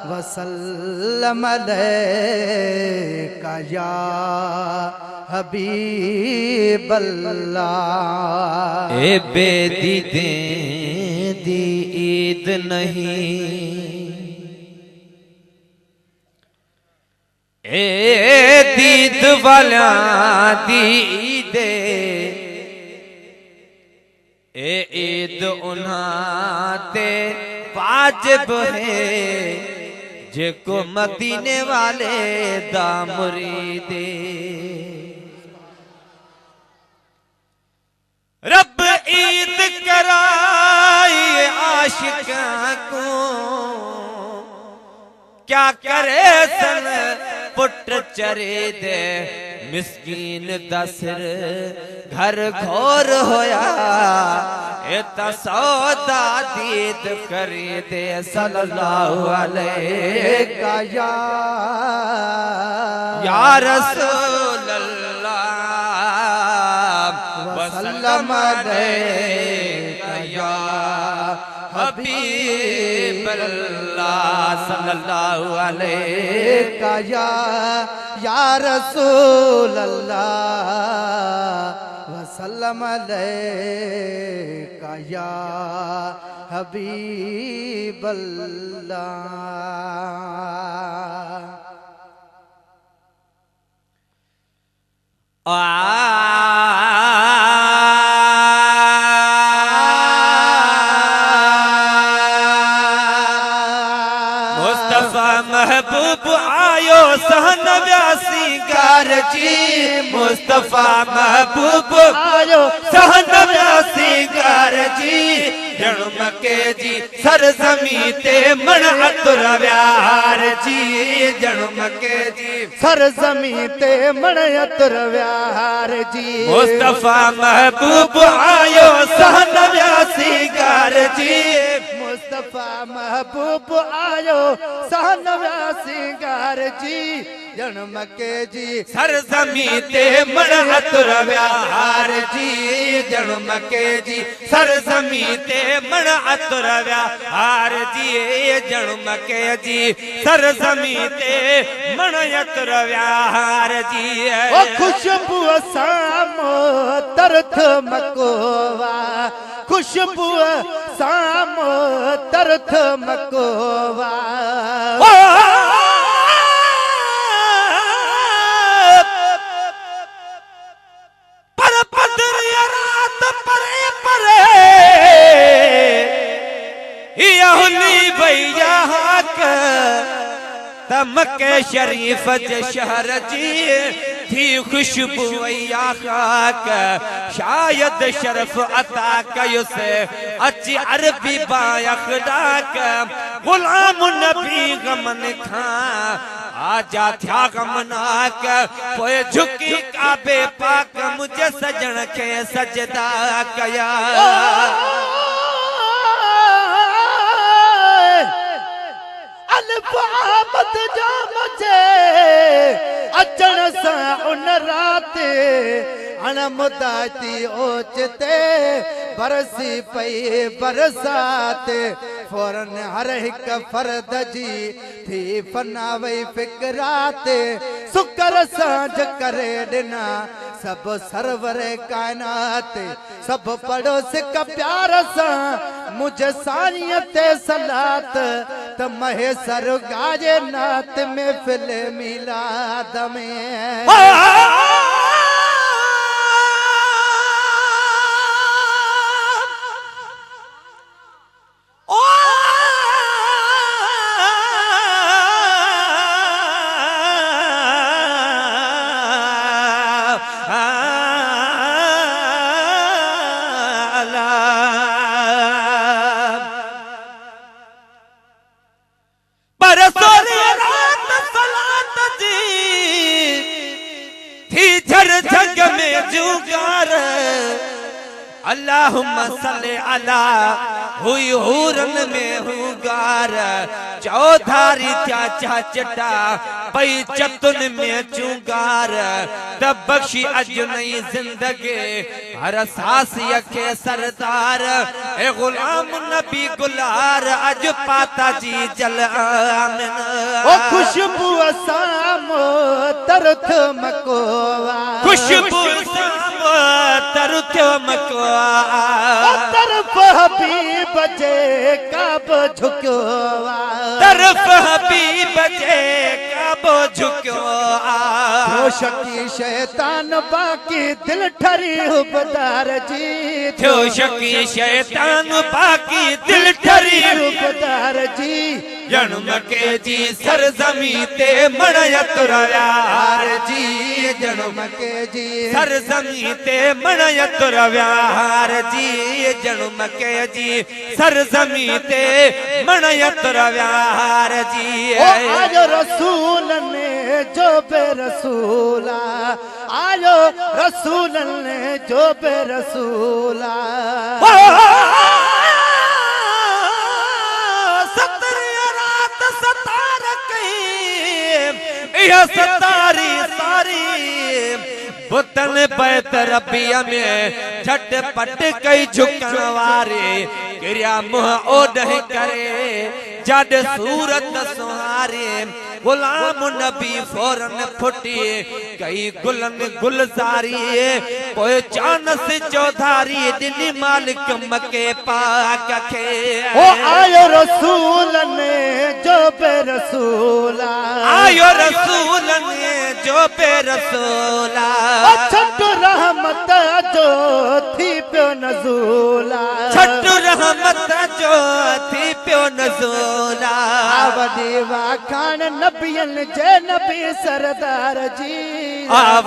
वसल्लम अलैका या हबीबल्लाह। ए बेदीदे दी ईद नहीं, ए दीद वाला दी ईदे, ए ईद उन्हां ते वाजिब है जेको मदीने वाले दा मुरीदे। रब ईद कराई आशिकां को, क्या करे सन पुट चरे दे मिस्कीन दा सिर घर घोर होया। ए सौदा दीद खरीदे सल्लल्लाहु अलैहि या रसूल अल्लाह वसल्लम अलैका या हबीब अल्लाह सल्लल्लाहु अलैका या रसूल अल्लाह वसल्लम अलैका या हबीब अल्लाह। मुस्तफा महबूब आयो सहन व्यासी गार जी, मुस्तफा महबूब आयो सहन व्यासी गार जी। जन्म के जी सरजमी ते मन अतुर व्यार जी, जन्म के जी सरजमी ते मन अतुर व्यार जी। मुस्तफा महबूब आयो सहन व्यासी गार जी, मुस्तफा महबूब आयो सहन व्यासी गार जी। जन्म के जी सरजमी ते मन अतुर व्यार जी, जन्म के जी सरजमी ते मन अतुर व्यार जी, जन्म के जी सरजमी ते मन अतुर व्यार जी। ओ खुशबू सामो तरथ मकोवा, खुशबू सामो तरथ मकोवा। पर पदर रात परे परे यहुली भैया हक तमके शरीफ ज शहर जी थी खुशबू खाक। शायद शरफ अता कयो से अची अरबी बायखडाक। गुलाम नबी गमन खां आजा थया गमनाक, पोए झुकी काबे पाक मुझे सजन के सजदा कया। अल्फामत जो मुझे अचन सा उन रात अनमुदाती ओचते बरसी पई बरसात। फौरन हर एक फर्द जी थी फना वई फिक्रात। सुकर सांझ करे डिना सब सरवर कायनात, सब पड़ोस का प्यार सा मुझे सानिय ते सलात। त महे सर गाजे नात में फिल मिलाद में। रात सलात जी थी अल्लाहुम्मा सल्ले अला हुई हूरन में हूँ गार चौधारी चाचा चटा पई चतुन में चुगार तब बख्शी अज नई जिंदगी हर सांस यखे सरदार ए गुलाम नबी गुलार अज पाता जी जल आमिन ओ खुशबू असाम तरथ मकोवा खुशबू साम तरथ मकोवा तरफ हबीब जे काब झुक्योवा तरफ हबीब जे काबो झुक्यो थियो शकी शैतान बाकी दिल ठरी हुबदार जी थियो शकी शैतान बाकी दिल ठरी हुबदार जी जन्म के जी सरजमी ते मणयत रव्यार जी जन्म के जी सरजमी ते मणयत रव्यार जी जन्म के जी सरजमी ते मणयत रव्यार जी ओ आज रसूल ने जो बे रसूला आयो रसूल ने जो बे रसूला सतारी सारी बुतन बैत रबिया में झटपट कई झुकण वारे क्रिया मुँह ओढ़ करे जड सूरत सुहारे गुलाम नबी फौरन फुटी कई गुलन गुलजारी पोए चानस चौधारी दिनी मालिक मके पाक के ओ आयो रसूल ने जो बे रसूला आयो रसूल ने जो बे रसूला छठ रहमत जो थी प्यो नजूला छठ रहमत जो थी प्यो नजूला वडी वाखान नबियन जे नबी सरदार जी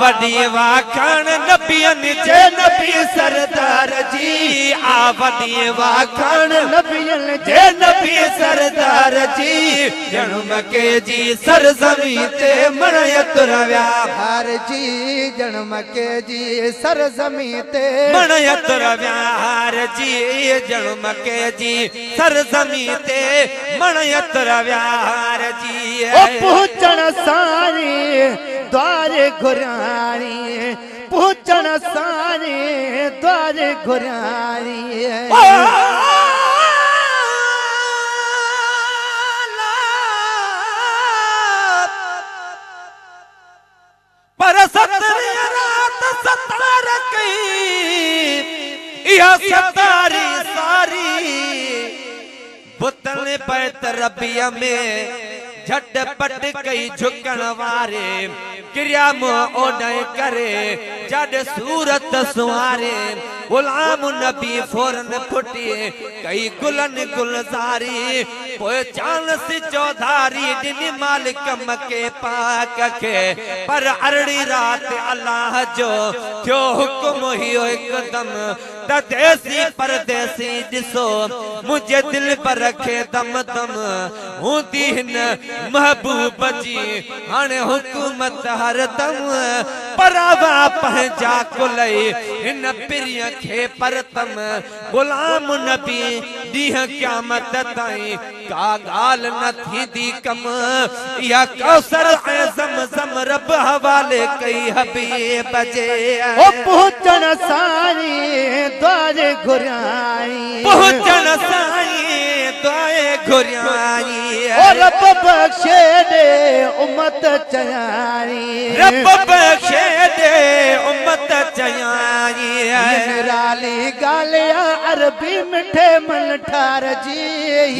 वडी वाखान नबियन जे नबी सरदार जी वडी वाखान नबियन जे नबी सरदार जी जन्म के जी सरजमी ते मणयत रव्यार जी जन्म के जी सरजमी ते मणयत रव्यार जी जन्म के जी सरजमी ते मणयत रव्यार जी ओ पहुंचण सारी द्वारे घुरानी पहुंचण सारी द्वारे घुरानी पर सतरी रात सतार कई या सतारी सारी बुतन पैत रबिया में झटपट कई झुकण वारे क्रिया मुँह ओढ़ करे जड सूरत सुहारे गुलाम नबी फौरन फुटी कई गुलन गुलजारी पोए चानस चौधारी दिनी मालिक मके पाक के पर अरड़ी रात अल्लाह जो थियो हुक्म हियो एकदम देसी परदेसी दिसो मुझे दिल पर रखे दम दम हूं दीन महबूब जी हाणे हुकूमत हर दम परावा पंहिंजा कुलई हिन पिरिय खे परतम गुलाम नबी ॾींहं क़यामत ताईं का ॻाल्हि न थींदी कम या कौसर ऐं ज़मज़म रब हवाले कई हबीब जे ओ पहुंचण सारी द्वारे घुराई पहुंचण साईं द्वारे घुराई ओ रब बख्शे दे उम्मत चयारी रब बख्शे दे उम्मत चयारी निराली गालिया अरबी मिठे मन ठार जी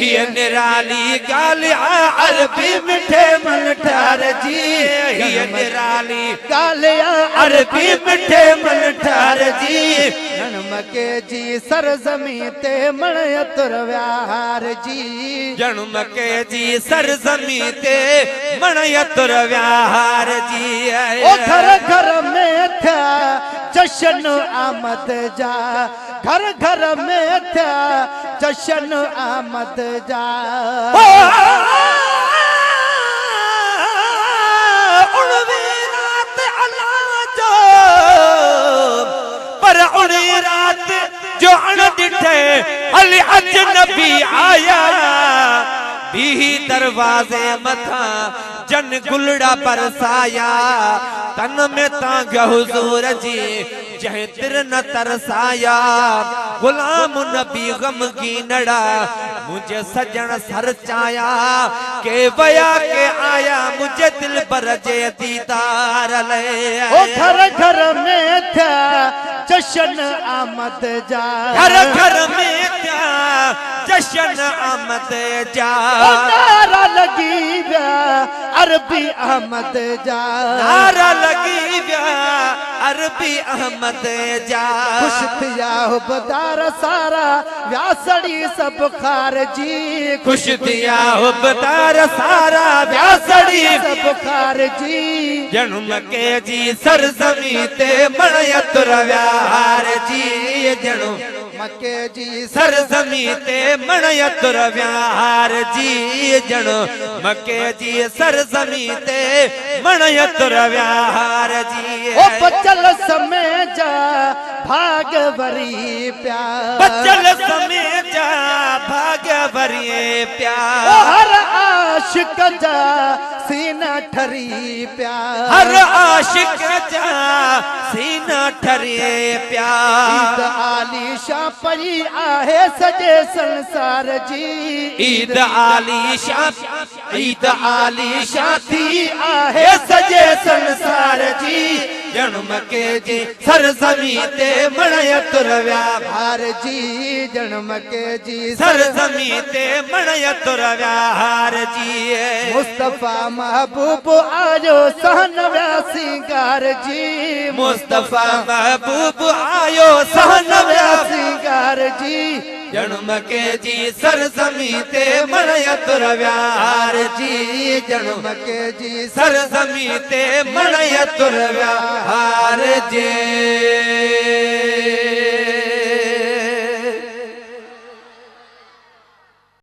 ये निराली गालिया अरबी मिठे मन ठार जी ये निराली गालिया अरबी मिठे मन ठार जी जन्म के जी सरजमी ते मणयत रव्यार जी जन्म के जी सरजमी ते मणयत रव्यार जी ओ घर घर में था जश्न आमद जा घर घर में था जश्न आमद जा पर उड़ी रात अली अजनबी आया भी दरवाजे मथा जन गुलड़ा बरसाया तन में तांग हुजूर जी जह तिर न तरसाया गुलाम नबी गम की नड़ा मुझे सजन सर चाया के बया के आया मुझे दिल बरजे दीदार ले ओ घर घर में था जश्न आमद जा घर घर में क्या जश्न आमद जा नारा लगी व्या अरबी अहमद जा नारा लगी व्या अरबी अहमद जा खुश थिया हो बदार सारा व्यासड़ी सब खारजी खुश थिया हो बदार सारा व्यासड़ी सब खारजी जन्म के जी सरजमी ते मणयत रव्यार जी जन्म मके जी सरजमी ते मणयत रव्यार जी जन मके जी सरजमी ते मणयत रव्यार जी ओ बचल समय जा भाग भरी प्यार बचल समय जा भाग भरी प्यार ओ हर आशिक जा सीना ठरी प्यार हर आशिक जा सीना ठरी प्यार ईद आली शाह पई आहे सजे संसार जी ईद आली शाह ईद आली शाह थी आहे सजे संसार जी जन्म के जी सरजमी ते मणयत रव्या हार जी जन्म के जी सरजमी ते मणयत रव्या हार जी मुस्तफा महबूब आयो सहन व्या सिंगार जी मुस्तफा महबूब आयो सहन व्या सिंगार जी जन्म के जी सरजमी ते मणयत रव्या हार जी जन्म के जी सरजमी ते मणयत रव्या हार जी